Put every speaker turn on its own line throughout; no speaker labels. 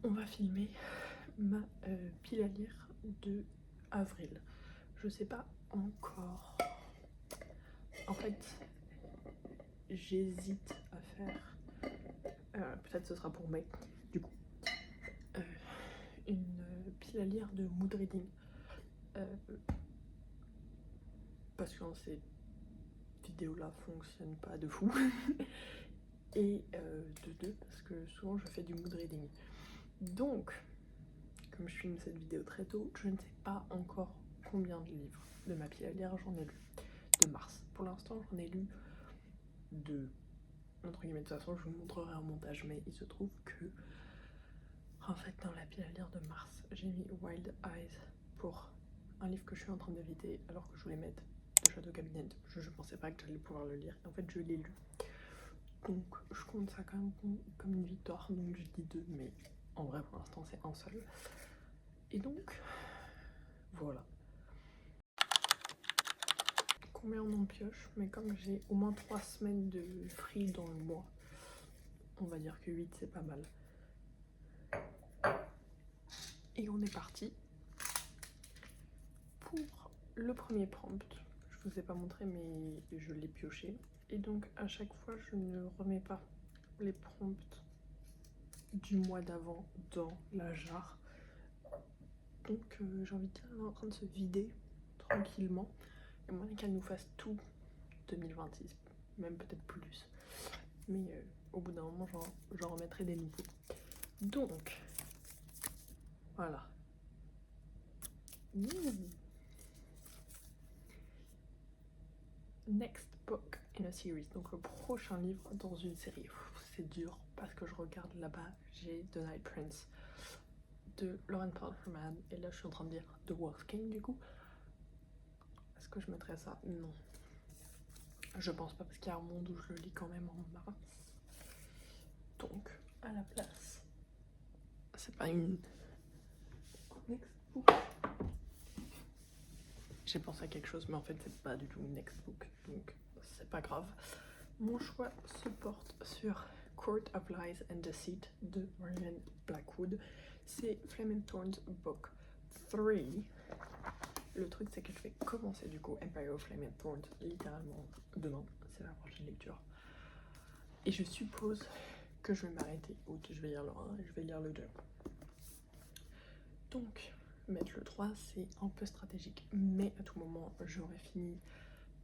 on va filmer ma pile à lire de avril. Je sais pas encore. En fait, j'hésite à faire. Peut-être ce sera pour mai. Du coup, une pile à lire de mood reading. Parce que ces vidéos-là fonctionnent pas de fou. Et de deux, parce que souvent je fais du mood reading. Donc, comme je filme cette vidéo très tôt, je ne sais pas encore combien de livres de ma pile à lire j'en ai lu de mars. Pour l'instant, j'en ai lu deux, entre guillemets. De toute façon, je vous montrerai en montage, mais il se trouve que, en fait, dans la pile à lire de mars, j'ai mis Wild Eyes pour un livre que je suis en train d'éviter alors que je voulais mettre The Shadow Cabinet. Je pensais pas que j'allais pouvoir le lire, et en fait, je l'ai lu. Donc, je compte ça quand même comme une victoire, donc je dis deux, mais en vrai, pour l'instant, c'est un seul. Et donc, voilà. Combien on en pioche, mais comme j'ai au moins 3 semaines de free dans le mois, on va dire que 8 c'est pas mal. Et on est parti pour le premier prompt. Je vous ai pas montré, mais je l'ai pioché. Et donc à chaque fois, je ne remets pas les prompts du mois d'avant dans la jarre. Donc j'ai envie de dire, elle est en train de se vider tranquillement. Et moins qu'elle nous fasse tout 2026, même peut-être plus. Mais au bout d'un moment, j'en remettrai des nouveaux. Donc, voilà. Next book in a series. Donc le prochain livre dans une série. C'est dur parce que je regarde là-bas, j'ai The Night Prince de Lauren Perlman. Et là, je suis en train de lire The Wolf King du coup. Est-ce que je mettrais ça? Non. Je pense pas, parce qu'il y a un monde où je le lis quand même en mars. Donc, à la place, c'est pas une next book. J'ai pensé à quelque chose, mais en fait, c'est pas du tout une next book. Donc, c'est pas grave. Mon choix se porte sur Court of Lies and Deceit de Marianne Blackwood. C'est Flame and Thorns Book 3. Le truc, c'est que je vais commencer du coup Empire of Flame and Thorns littéralement demain. C'est la prochaine lecture. Et je suppose que je vais m'arrêter. Ou je vais lire le 1 et je vais lire le 2. Donc, mettre le 3, c'est un peu stratégique. Mais à tout moment, j'aurai fini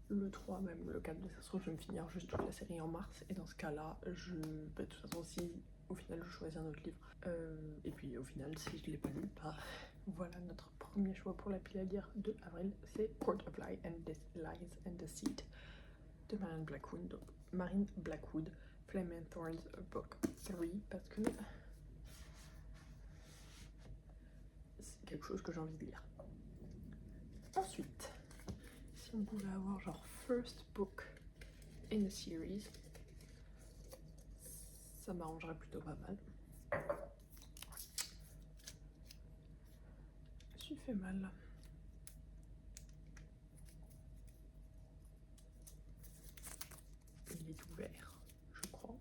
le 3, même le 4, ça se trouve, je vais me finir juste toute la série en mars. Et dans ce cas-là, de toute façon, si au final je choisis un autre livre, et puis au final, si je ne l'ai pas lu, bah voilà, notre premier choix pour la pile à lire de avril, c'est Court of Lies and Deceit de Marianne Blackwood. Donc, Marianne Blackwood, Flame and Thorns Book 3, parce que c'est quelque chose que j'ai envie de lire. Ensuite, si on pouvait avoir genre first book in a series, ça m'arrangerait plutôt pas mal. Je me suis fait mal. Il est ouvert, je crois.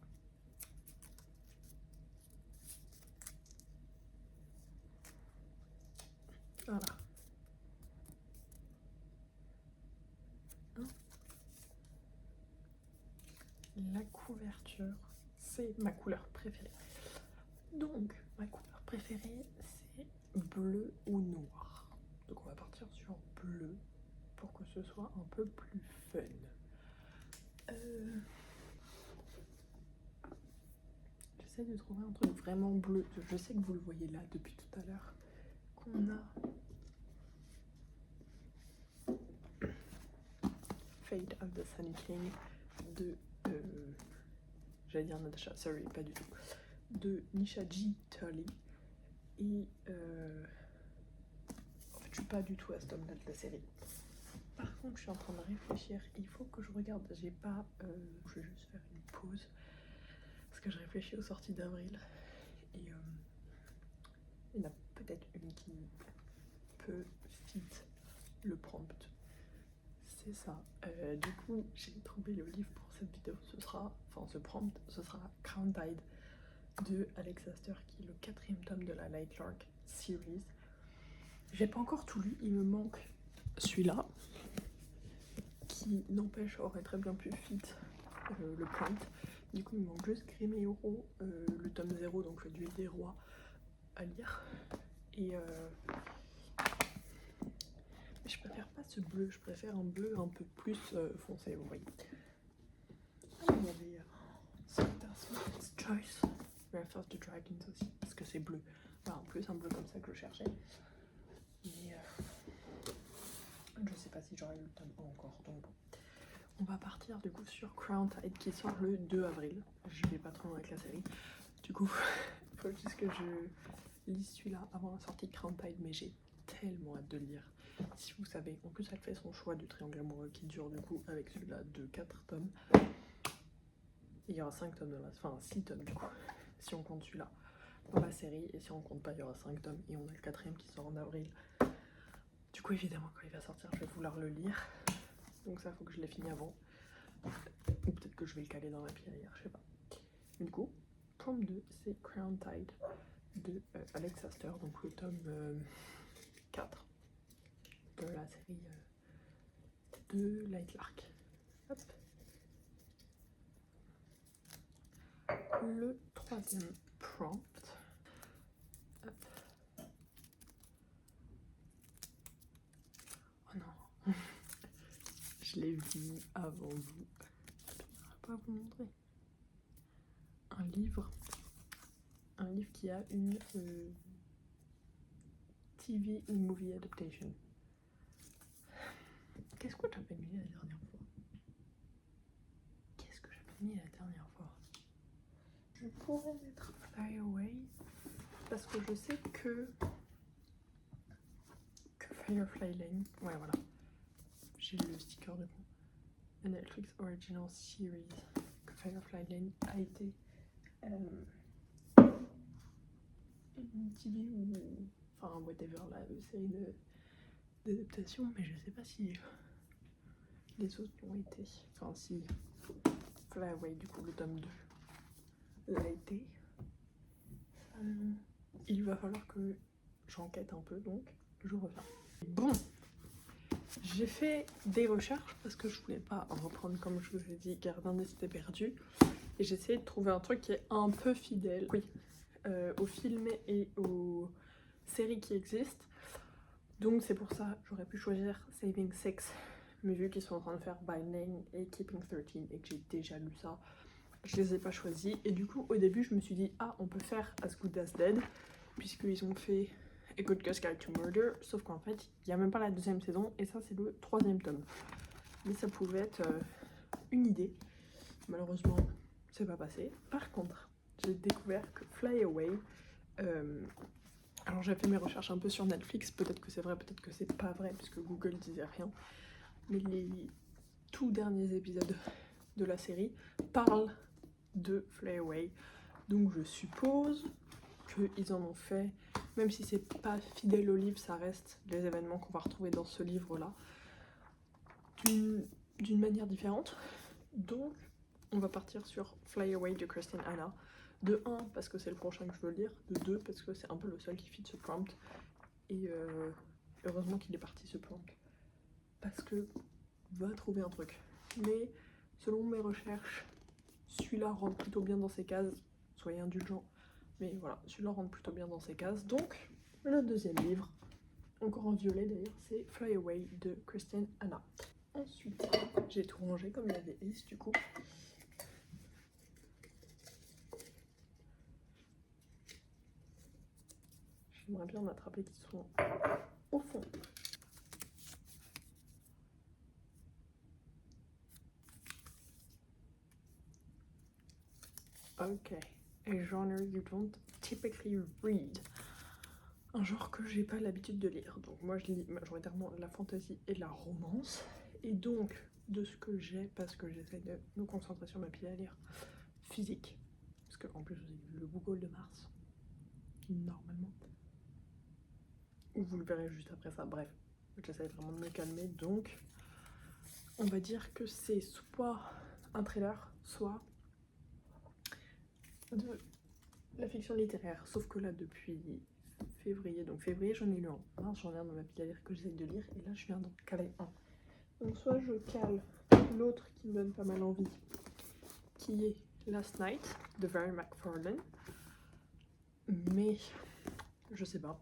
Voilà. La couverture, c'est ma couleur préférée. Donc, ma couleur préférée, c'est bleu ou noir. Donc on va partir sur bleu pour que ce soit un peu plus fun. J'essaie de trouver un truc vraiment bleu. Je sais que vous le voyez là depuis tout à l'heure. Qu'on a Fate of the Sun King de j'allais dire Natasha, sorry, pas du tout, de Nisha J. Turley. Et en fait, je suis pas du tout à ce tome-là de la série. Par contre, je suis en train de réfléchir. Il faut que je regarde. J'ai pas. Je vais juste faire une pause parce que je réfléchis aux sorties d'avril. Et il y en a peut-être une qui peut fit le prompt. C'est ça. Du coup, j'ai trouvé le livre pour cette vidéo. Ce sera, enfin, ce prompt, ce sera Crown Tide de Alex Astor, qui est le 4e tome de la Lightlark series. J'ai pas encore tout lu, il me manque celui-là, qui n'empêche aurait très bien pu fit le print. Du coup il me manque juste Grimm et Oro, le tome 0, donc le duel des rois à lire. Et je préfère pas ce bleu, je préfère un bleu un peu plus foncé, vous voyez. Ah, il y avait Smith's Choice, Wrath of the Dragons aussi, parce que c'est bleu. Enfin, en plus un bleu comme ça que je cherchais. Mais je sais pas si j'aurai le tome 1 encore, donc bon. On va partir du coup sur Crown Tide qui sort le 2 avril. Je vais pas trop loin avec la série. Du coup, il faut juste que je lise celui-là avant la sortie de Crown Tide, mais j'ai tellement hâte de le lire. Si vous savez, en plus elle fait son choix du triangle amoureux qui dure du coup avec celui-là de 4 tomes. Il y aura 5 tomes enfin 6 tomes du coup, si on compte celui-là dans la série, et si on compte pas, il y aura 5 tomes, et on a le 4e qui sort en avril. Du coup, évidemment, quand il va sortir, je vais vouloir le lire. Donc ça, faut que je l'ai fini avant. Ou peut-être que je vais le caler dans la pile à lire, je sais pas. Du coup, tome 2, c'est Crown Tide de Alex Astor, donc le tome 4 de la série de Lightlark. Hop. Le 3e prompt. Hop. Oh non. Je l'ai vu avant vous. Je vais pas vous montrer. Un livre qui a une TV ou movie adaptation. Qu'est-ce que j'avais mis la dernière fois? Je pourrais mettre Fly Away parce que je sais que Firefly Lane, ouais voilà, j'ai le sticker de coup. La Netflix Original Series, que Firefly Lane a été une TV ou enfin whatever la série d'adaptation, mais je sais pas si les autres l'ont été. Enfin si Fly Away du coup le tome 2 l'a été. Il va falloir que j'enquête un peu, donc je reviens. Bon, j'ai fait des recherches parce que je voulais pas reprendre, comme je vous ai dit, Gardien des cités perdues, et j'ai essayé de trouver un truc qui est un peu fidèle, oui, aux films et aux séries qui existent. Donc c'est pour ça j'aurais pu choisir Saving Six, mais vu qu'ils sont en train de faire By Name et Keeping 13 et que j'ai déjà lu ça, je les ai pas choisis. Et du coup au début je me suis dit ah, on peut faire As Good As Dead puisqu'ils ont fait A Good Girl's Guide to Murder, sauf qu'en fait il n'y a même pas la 2e saison et ça c'est le 3e tome. Mais ça pouvait être une idée. Malheureusement c'est pas passé. Par contre j'ai découvert que Fly Away, alors j'ai fait mes recherches un peu sur Netflix, peut-être que c'est vrai, peut-être que c'est pas vrai puisque Google disait rien, mais les tout derniers épisodes de la série parlent de Fly Away, donc je suppose qu'ils en ont fait, même si c'est pas fidèle au livre, ça reste les événements qu'on va retrouver dans ce livre-là, d'une manière différente. Donc, on va partir sur Fly Away de Christine Hanna. De 1, parce que c'est le prochain que je veux lire. De 2, parce que c'est un peu le seul qui fit ce prompt. Et heureusement qu'il est parti ce prompt. Parce que va trouver un truc. Mais selon mes recherches, celui-là rentre plutôt bien dans ses cases. Soyez indulgents. Mais voilà, celui-là rentre plutôt bien dans ses cases. Donc, le 2e livre, encore en violet d'ailleurs, c'est Fly Away de Christine Hanna. Ensuite, j'ai tout rangé comme il y avait Ace du coup. J'aimerais bien en attraper qui sont au fond. Ok. A genre you don't typically read. Un genre que j'ai pas l'habitude de lire. Donc moi je lis majoritairement de la fantasy et de la romance. Et donc de ce que j'ai, parce que j'essaie de me concentrer sur ma pile à lire, physique. Parce qu'en plus vous avez vu le Google de Mars. Normalement. Ou vous le verrez juste après ça. Bref, j'essaie vraiment de me calmer. Donc on va dire que c'est soit un thriller, soit de la fiction littéraire, sauf que là depuis février, donc février j'en ai lu un, mars j'en ai un dans ma pile à lire que j'essaie de lire, et là je viens d'en caler un. Donc soit je cale l'autre qui me donne pas mal envie, qui est Last Night de Barry McFarlane, mais je sais pas.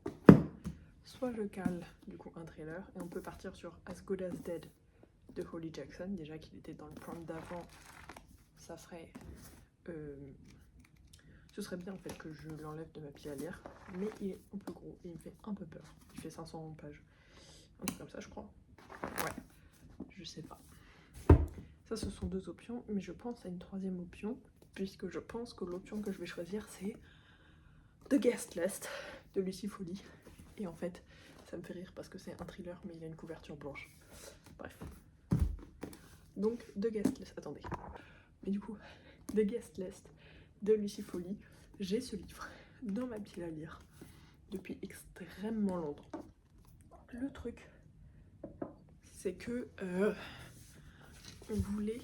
Soit je cale du coup un thriller, et on peut partir sur As Good As Dead de Holly Jackson, déjà qu'il était dans le prompt d'avant, ça serait... ce serait bien en fait que je l'enlève de ma pile à lire, mais il est un peu gros et il me fait un peu peur. Il fait 500 pages, un truc comme ça je crois. Ouais, je sais pas. Ça ce sont deux options, mais je pense à une troisième option, puisque je pense que l'option que je vais choisir c'est The Guest List de Lucy Foley. Et en fait, ça me fait rire parce que c'est un thriller, mais il a une couverture blanche. Bref. Donc, The Guest List. Attendez. Mais du coup, The Guest List de Lucy Foley, j'ai ce livre dans ma pile à lire depuis extrêmement longtemps. Le truc, c'est que on voulait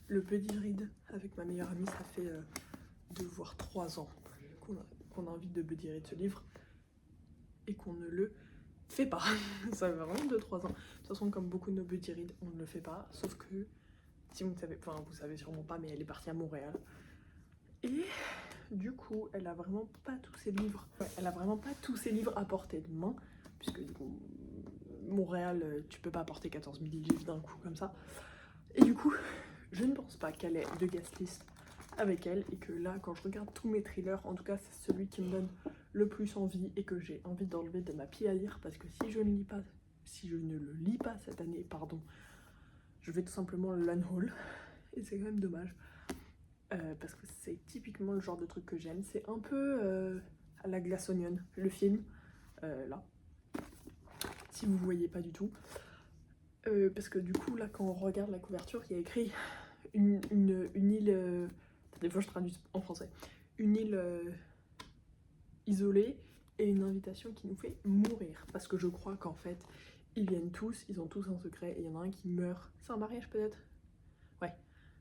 le Buddy Read avec ma meilleure amie. Ça fait 2 voire 3 ans qu'on a envie de Buddy Read ce livre et qu'on ne le fait pas. Ça fait vraiment 2-3 ans. De toute façon, comme beaucoup de nos Buddy Read, on ne le fait pas. Sauf que, si vous ne savez, enfin vous savez sûrement pas, mais elle est partie à Montréal. Et du coup, elle a vraiment pas tous ses livres. Ouais, elle a vraiment pas tous ses livres à portée de main. Puisque du coup, Montréal, tu peux pas apporter 14 000 livres d'un coup comme ça. Et du coup, je ne pense pas qu'elle ait de guest list avec elle. Et que là, quand je regarde tous mes thrillers, en tout cas, c'est celui qui me donne le plus envie et que j'ai envie d'enlever de ma pile à lire. Parce que si je ne le lis pas cette année, pardon, je vais tout simplement le l'unhaul. Et c'est quand même dommage. Parce que c'est typiquement le genre de truc que j'aime. C'est un peu à la Glass Onion, le film, là. Si vous voyez pas du tout. Parce que du coup, là, quand on regarde la couverture, il y a écrit une île... des fois, je traduis en français. Une île isolée et une invitation qui nous fait mourir. Parce que je crois qu'en fait, ils viennent tous, ils ont tous un secret et il y en a un qui meurt. C'est un mariage peut-être? Ouais,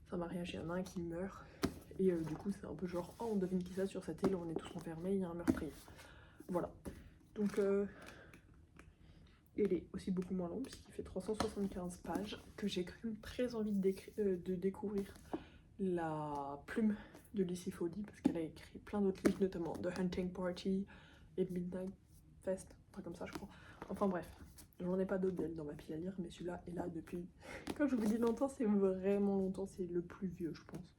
c'est un mariage, il y en a un qui meurt. Et du coup, c'est un peu genre, oh, on devine qui ça sur cette île, on est tous enfermés, il y a un meurtrier. Voilà. Donc, il est aussi beaucoup moins long, puisqu'il fait 375 pages, que j'ai quand même très envie de découvrir la plume de Lucy Foley, parce qu'elle a écrit plein d'autres livres, notamment The Hunting Party et Midnight Fest, un truc comme ça, je crois. Enfin bref, j'en ai pas d'autres d'elle dans ma pile à lire, mais celui-là est là depuis, quand je vous dis longtemps, c'est vraiment longtemps, c'est le plus vieux, je pense.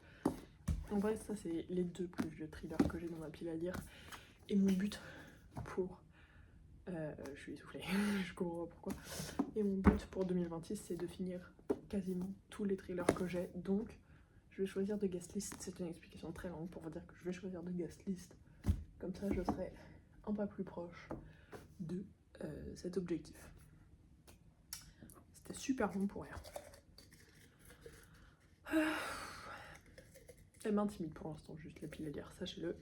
En vrai, ça c'est les 2 plus vieux thrillers que j'ai dans ma pile à lire. Et mon but pour... je suis essoufflée, je comprends pas pourquoi. Et mon but pour 2026, c'est de finir quasiment tous les thrillers que j'ai. Donc, je vais choisir de guest list. C'est une explication très longue pour vous dire que je vais choisir de guest list. Comme ça, je serai un pas plus proche de cet objectif. C'était super long pour rien. Elle m'intimide pour l'instant, juste la pile à lire, sachez-le.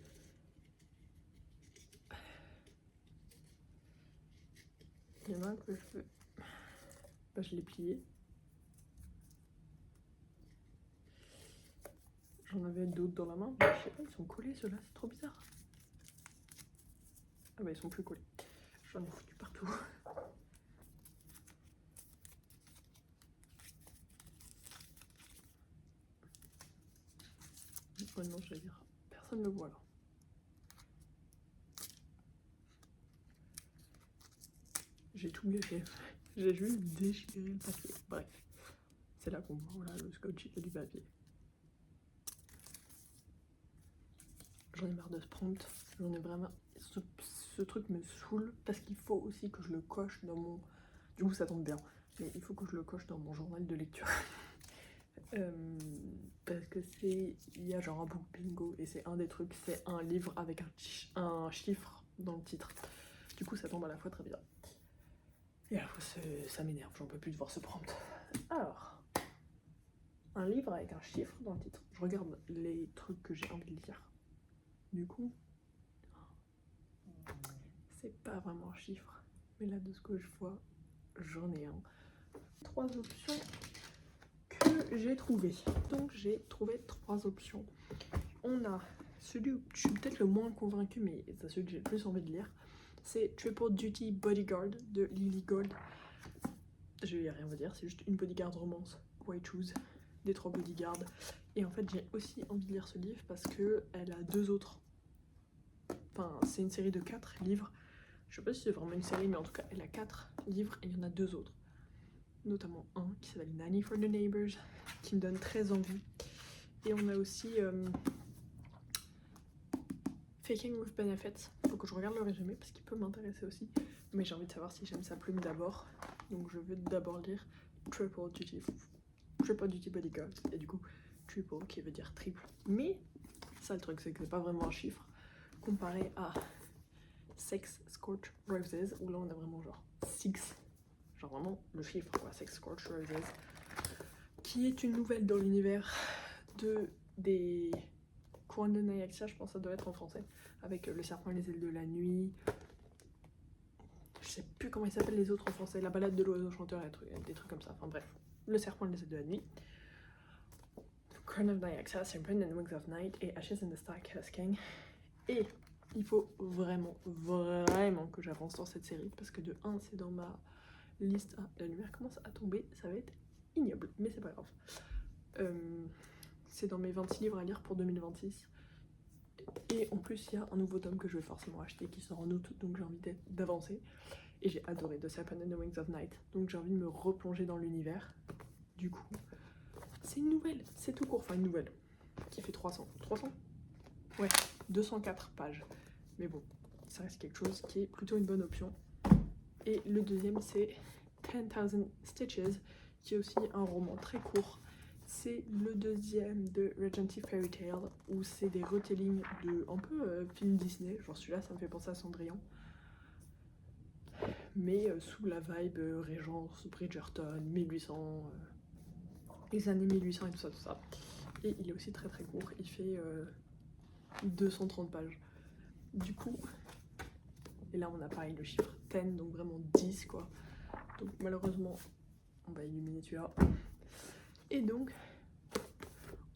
Il y en a un que je veux... Bah, je l'ai plié. J'en avais d'autres dans la main, mais je sais pas, ils sont collés ceux-là, c'est trop bizarre. Ah bah ils sont plus collés. J'en ai foutu partout. Oh non, je vais dire, personne ne le voit là. J'ai tout gâché. J'ai juste déchiré le papier. Bref, c'est là qu'on voit, voilà, le scotch et du papier. J'en ai marre de ce prompt. J'en ai vraiment... Ce truc me saoule parce qu'il faut aussi que je le coche dans mon... Du coup, ça tombe bien. Mais il faut que je le coche dans mon journal de lecture. Parce que c'est... Il y a genre un book bingo et c'est un des trucs, c'est un livre avec un chiffre dans le titre. Du coup, ça tombe à la fois très bien. Et à la fois, ça m'énerve, j'en peux plus de voir ce prompt. Alors, un livre avec un chiffre dans le titre. Je regarde les trucs que j'ai envie de lire. Du coup, c'est pas vraiment un chiffre. Mais là, de ce que je vois, j'en ai un. 3 options que j'ai trouvées. Donc, j'ai trouvé 3 options. On a celui où je suis peut-être le moins convaincue, mais c'est celui que j'ai le plus envie de lire, c'est Triple Duty Bodyguard de Lily Gold. Je vais rien vous dire, c'est juste une bodyguard romance, White Shoes, des 3 bodyguards. Et en fait, j'ai aussi envie de lire ce livre parce que elle a 2 autres. Enfin, c'est une série de 4 livres. Je sais pas si c'est vraiment une série, mais en tout cas, elle a 4 livres et il y en a 2 autres. Notamment un qui s'appelle Nanny for the Neighbors, qui me donne très envie. Et on a aussi Faking with Benefits. Faut que je regarde le résumé parce qu'il peut m'intéresser aussi. Mais j'ai envie de savoir si j'aime sa plume d'abord. Donc je veux d'abord lire Triple Duty Bodyguard. Et du coup, triple qui veut dire triple. Mais ça, le truc, c'est que c'est pas vraiment un chiffre comparé à Sex Scorched Roses, où là on a vraiment genre 6. Genre vraiment le chiffre, quoi, Sex Scorched Roses. Qui est une nouvelle dans l'univers des Couronnes de Nyaxia, je pense que ça doit être en français, avec Le Serpent et les ailes de la nuit. Je sais plus comment ils s'appellent les autres en français, La balade de l'oiseau chanteur, des trucs comme ça, enfin bref. Le Serpent et les ailes de la nuit. Crown of Nyaxia, Serpent and Wings of Night et Ashes in the Starcast King. Et il faut vraiment que j'avance dans cette série, parce que de 1, c'est dans ma liste. Ah, la lumière commence à tomber, ça va être ignoble, mais c'est pas grave. C'est dans mes 26 livres à lire pour 2026. Et en plus, il y a un nouveau tome que je vais forcément acheter qui sort en août, donc j'ai envie d'avancer. Et j'ai adoré The Serpent and the Wings of Night, donc j'ai envie de me replonger dans l'univers. Du coup, c'est une nouvelle, c'est tout court, enfin une nouvelle, qui fait 300. Ouais, 204 pages. Mais bon, ça reste quelque chose qui est plutôt une bonne option. Et le deuxième, c'est 10,000 Stitches, qui est aussi un roman très court. C'est le deuxième de Regency Fairy Tale, où c'est des retellings de un peu film Disney. Genre celui-là, ça me fait penser à Cendrillon. Mais sous la vibe Régence, Bridgerton, 1800, les années 1800 et tout ça. Et il est aussi très très court, il fait 230 pages. Du coup, et là on a pareil le chiffre 10, donc vraiment 10 quoi. Donc malheureusement, on va éliminer celui-là. Et donc,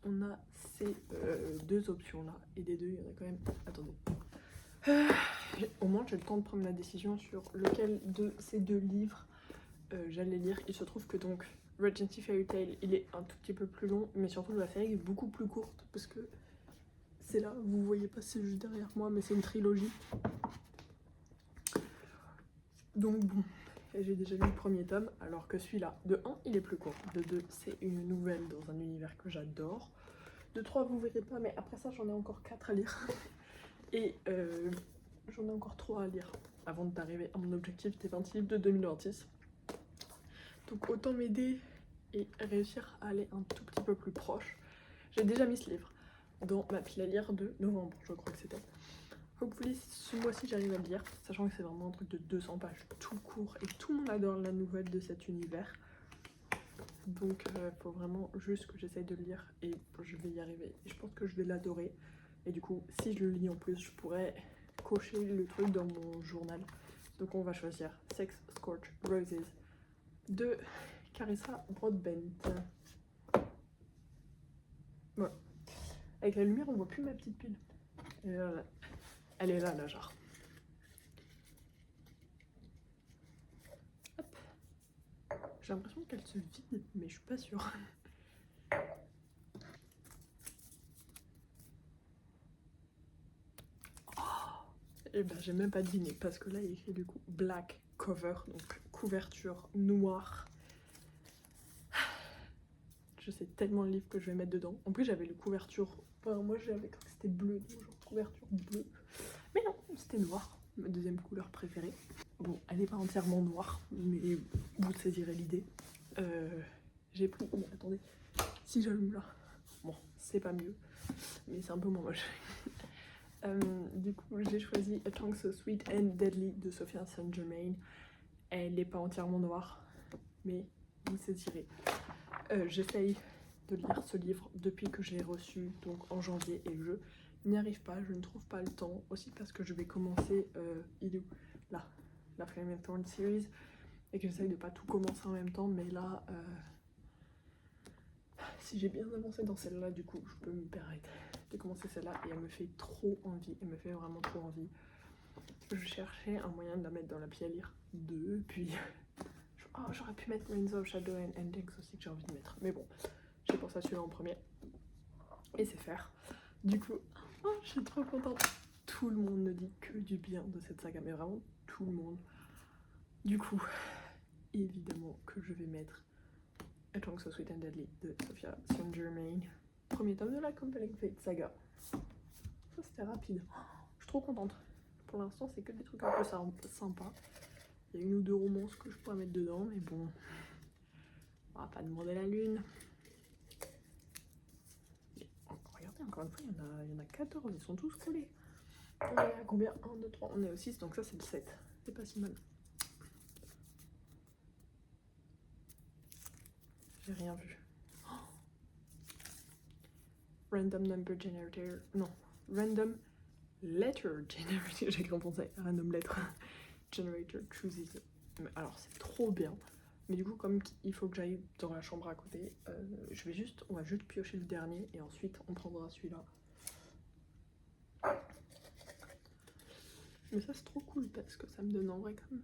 on a ces 2 options là. Et des 2, il y en a quand même. Attendez. Au moins, j'ai le temps de prendre la décision sur lequel de ces 2 livres j'allais lire. Il se trouve que donc Regency Fairy Tale, il est un tout petit peu plus long, mais surtout la série est beaucoup plus courte parce que c'est là, vous voyez pas, c'est juste derrière moi, mais c'est une trilogie. Donc bon, j'ai déjà lu le premier tome, alors que celui-là, de 1, il est plus court. De 2, c'est une nouvelle dans un univers que j'adore. De 3, vous verrez pas, mais après ça, j'en ai encore 4 à lire. Et j'en ai encore 3 à lire avant d'arriver à mon objectif des 20 livres de 2026. Donc autant m'aider et réussir à aller un tout petit peu plus proche. J'ai déjà mis ce livre dans ma pile à lire de novembre, je crois que c'était. Hopefully, ce mois-ci, j'arrive à le lire, sachant que c'est vraiment un truc de 200 pages, tout court, et tout le monde adore la nouvelle de cet univers. Donc, faut vraiment juste que j'essaye de le lire, et je vais y arriver. Et je pense que je vais l'adorer. Et du coup, si je le lis en plus, je pourrais cocher le truc dans mon journal. Donc, on va choisir Sex Scorched Roses de Carissa Broadbent. Voilà. Avec la lumière, on voit plus ma petite pile. Elle est là, la jarre. Hop. J'ai l'impression qu'elle se vide, mais je suis pas sûre. Oh, et ben j'ai même pas deviné, parce que là il écrit du coup black cover, donc couverture noire. Je sais tellement le livre que je vais mettre dedans. En plus j'avais le couverture, enfin moi j'avais cru que c'était bleu, donc genre couverture bleue. Mais non, c'était noir, ma deuxième couleur préférée. Bon, elle n'est pas entièrement noire, mais vous saisirez l'idée. J'ai pris... Mais attendez, si j'allume là... Bon, c'est pas mieux, mais c'est un peu moins moche. Du coup, j'ai choisi A Tongue So Sweet and Deadly de Sophia Saint-Germain. Elle n'est pas entièrement noire, mais vous saisirez. J'essaye de lire ce livre depuis que j'ai reçu, donc en janvier, et je n'y arrive pas, je ne trouve pas le temps. Aussi parce que je vais commencer, il est où ? Là, la Flame and Thorn series, et que j'essaye de pas tout commencer en même temps, mais là, si j'ai bien avancé dans celle-là, du coup, je peux me permettre de commencer celle-là. Et elle me fait trop envie, elle me fait vraiment trop envie. Je cherchais un moyen de la mettre dans la pile à lire depuis... Oh, j'aurais pu mettre Reigns of Shadow and Endings aussi que j'ai envie de mettre. Mais bon, j'ai pensé à celui-là en premier. Et c'est faire. Du coup, oh, je suis trop contente. Tout le monde ne dit que du bien de cette saga, mais vraiment tout le monde. Du coup, évidemment que je vais mettre A Tongue So Sweet and Deadly de Sophia Saint-Germain. Premier tome de la Compelling Fate saga. Ça c'était rapide. Je suis trop contente. Pour l'instant, c'est que des trucs un peu sympas. Il y a une ou deux romances que je pourrais mettre dedans, mais bon, on va pas demander la lune. Mais, regardez, encore une fois, il y en a 14, ils sont tous collés. On est à combien? 1, 2, 3, on est au 6, donc ça c'est le 7. C'est pas si mal. J'ai rien vu. Oh, Random Number Generator. Non, Random Letter Generator. J'ai cru penser. Random Letter Generator chooses. Alors c'est trop bien. Mais du coup, comme il faut que j'aille dans la chambre à côté, on va juste piocher le dernier et ensuite on prendra celui-là. Mais ça c'est trop cool parce que ça me donne en vrai quand même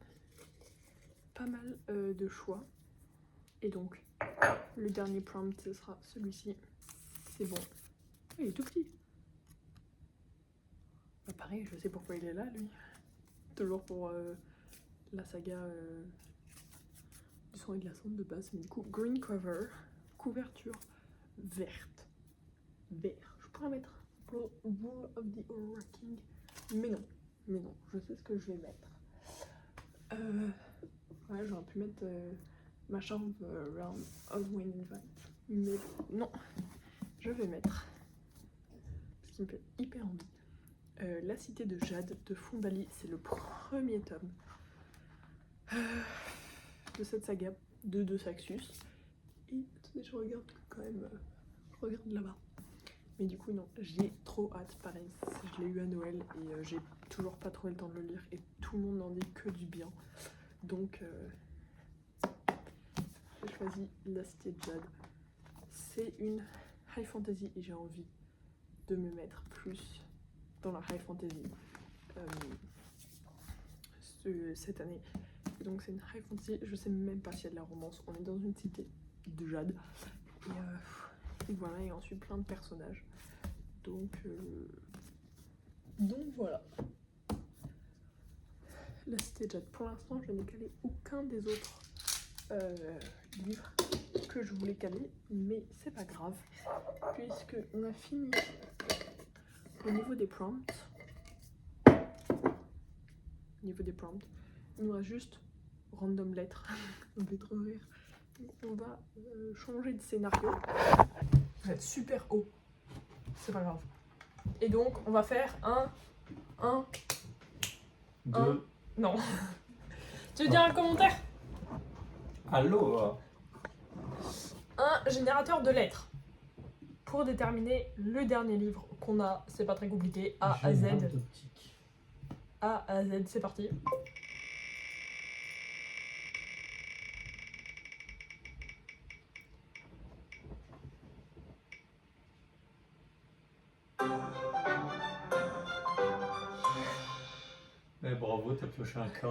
pas mal de choix. Et donc, le dernier prompt ce sera celui-ci. C'est bon. Oh, il est tout petit. Bah, pareil, je sais pourquoi il est là lui. Toujours pour la saga du sang et glaçante de base. Mais du coup, green cover, couverture verte. Vert. Je pourrais mettre Rule of the Oraking. Mais non, je sais ce que je vais mettre. Ouais, j'aurais pu mettre Machin Realm of Wind and Light. Mais non, je vais mettre, ce qui me fait hyper envie, La Cité de Jade de Fondali. C'est le premier tome de cette saga de Saxus. Et attendez, je regarde quand même, je regarde là-bas. Mais du coup non, j'ai trop hâte, pareil, je l'ai eu à Noël et j'ai toujours pas trouvé le temps de le lire et tout le monde n'en dit que du bien. Donc j'ai choisi La Cité de Jade. C'est une high fantasy et j'ai envie de me mettre plus dans la high fantasy cette année. Et donc c'est une high fantasy, je sais même pas s'il y a de la romance, on est dans une cité de Jade. Et voilà, et ensuite plein de personnages. Donc voilà. La Cité de Jade. Pour l'instant, je n'ai calé aucun des autres livres que je voulais caler, mais c'est pas grave, puisque on a fini au niveau des prompts. Il nous reste juste random lettres. On va trop rire. On va changer de scénario. Vous êtes super haut. C'est pas grave. Et donc, on va faire un...
Deux.
Non. Tu veux dire un commentaire?
Allô?
Un générateur de lettres. Pour déterminer le dernier livre qu'on a, c'est pas très compliqué, A à Z. A à Z, c'est parti.
Mais bravo, t'as pioché un K.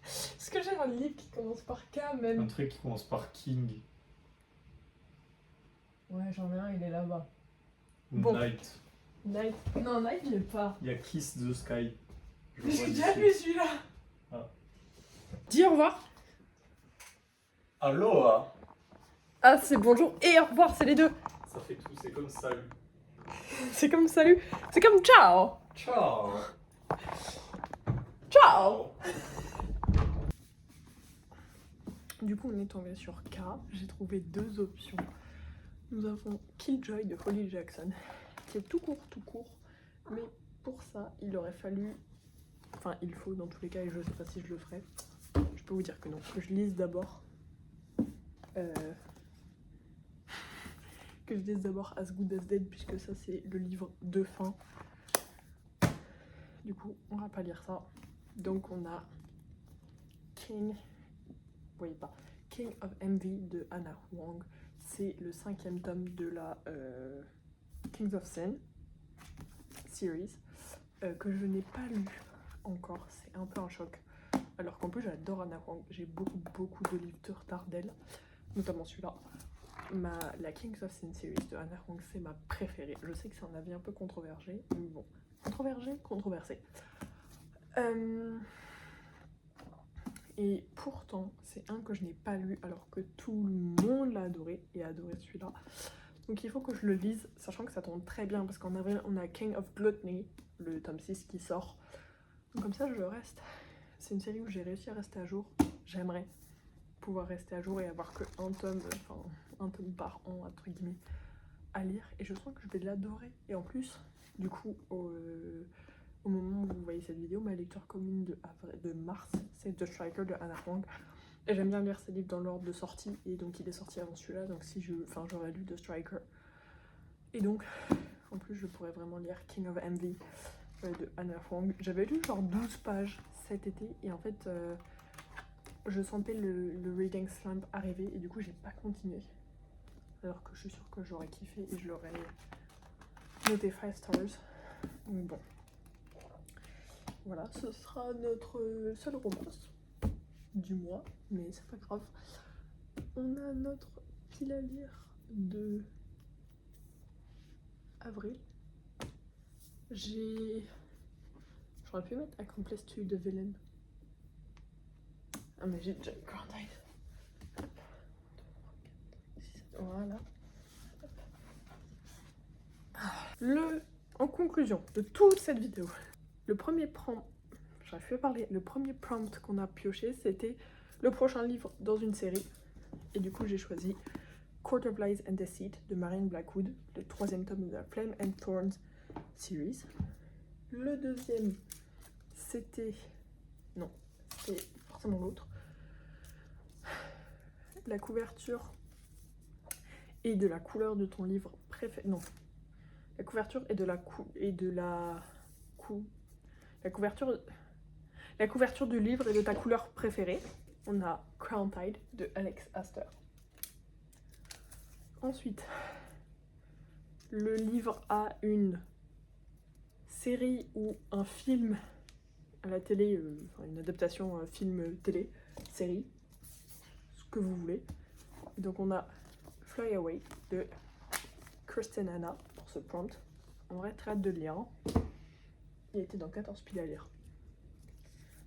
Est-ce que j'ai un livre qui commence par K même?
Un truc qui commence par King.
Ouais, j'en ai un, il est là-bas.
Ou
Bon.
Night.
Night. Non, Night, je l'ai pas.
Il y a Kiss the Sky.
J'ai déjà lu celui-là.
Ah.
Dis au revoir.
Aloha.
Ah, c'est bonjour et au revoir, c'est les deux.
Ça fait tout, c'est comme salut.
C'est comme salut. C'est comme ciao.
Ciao.
Ciao. Du coup, on est tombé sur K. J'ai trouvé deux options. Nous avons Killjoy de Holly Jackson, qui est tout court. Mais pour ça, il aurait fallu... Enfin, il faut dans tous les cas, et je sais pas si je le ferai. Je peux vous dire que non. Que je lise d'abord... Que je lise d'abord As Good As Dead, puisque ça, c'est le livre de fin. Du coup, on va pas lire ça. Donc, on a King... Vous voyez pas. King of Envy de Anna Wong. c'est le 5e tome de la Kings of Sin series que je n'ai pas lu encore. C'est un peu un choc. Alors qu'en plus j'adore Anna Huang. J'ai beaucoup de livres de retard d'elle, notamment celui-là. La Kings of Sin series de Anna Huang, c'est ma préférée. Je sais que c'est un avis un peu controversé, mais bon, controversé. Et pourtant, c'est un que je n'ai pas lu alors que tout le monde l'a adoré et a adoré celui-là. Donc il faut que je le lise, sachant que ça tombe très bien parce qu'en avril, on a King of Gluttony, le tome 6 qui sort. Donc comme ça, je reste. C'est une série où j'ai réussi à rester à jour. J'aimerais pouvoir rester à jour et avoir que un tome par an, entre guillemets, à lire. Et je sens que je vais l'adorer. Et en plus, du coup, au moment où vous voyez cette vidéo, ma lecture commune de mars, c'est The Striker de Anna Huang. Et j'aime bien lire ces livres dans l'ordre de sortie, et donc il est sorti avant celui-là, donc si j'aurais lu The Striker. Et donc, en plus, je pourrais vraiment lire King of Envy de Anna Huang. J'avais lu genre 12 pages cet été, et en fait, je sentais le reading slump arriver, et du coup, j'ai pas continué. Alors que je suis sûre que j'aurais kiffé, et je l'aurais noté 5 stars. Donc bon. Voilà, ce sera notre seule romance du mois, mais c'est pas grave. On a notre pile à lire de avril. J'aurais pu mettre Accomplice to the Villain. Ah mais j'ai déjà Grand Eyes. Voilà. En conclusion de toute cette vidéo, le premier prompt qu'on a pioché, c'était le prochain livre dans une série. Et du coup, j'ai choisi Court of Lies and Deceit de Marianne Blackwood, le 3e tome de la Flame and Thorns series. Le deuxième, c'était forcément l'autre. La couverture et de la couleur de ton livre préféré. Non. La couverture et la couverture du livre et de ta couleur préférée. On a Crown Tide de Alex Astor. Ensuite, le livre a une série ou un film à la télé, une adaptation film télé, série, ce que vous voulez. Donc on a Fly Away de Kristen Hanna pour ce prompt. En vrai, très hâte de le lire. Il a été dans 14 piles à lire.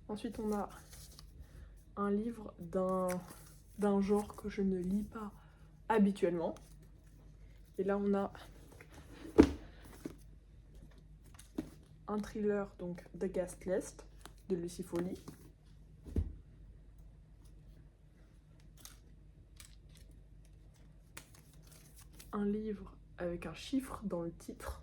Ensuite, on a un livre d'un genre que je ne lis pas habituellement. Et là, on a un thriller, donc The Guest List de Lucy Foley. Un livre avec un chiffre dans le titre.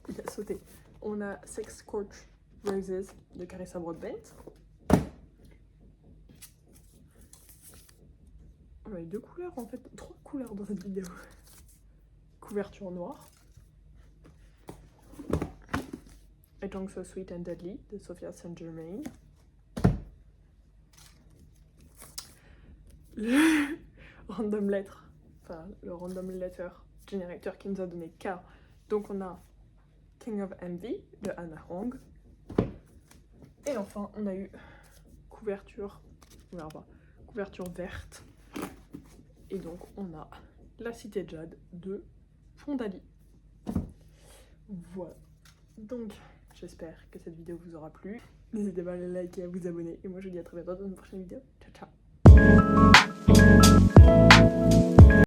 Il a sauté. On a Sex Scorched Roses de Carissa Broadbent. On a eu 2 couleurs en fait, 3 couleurs dans cette vidéo. Couverture noire. A Tongue So Sweet and Deadly de Sophia Saint-Germain. Le random letter generator qui nous a donné K. Donc on a King of Envy de Anna Huang. Et enfin on a eu couverture verte. Et donc on a La Cité de Jade de Fondali. Voilà. Donc j'espère que cette vidéo vous aura plu. N'hésitez pas à la liker et à vous abonner. Et moi je vous dis à très bientôt dans une prochaine vidéo. Ciao ciao.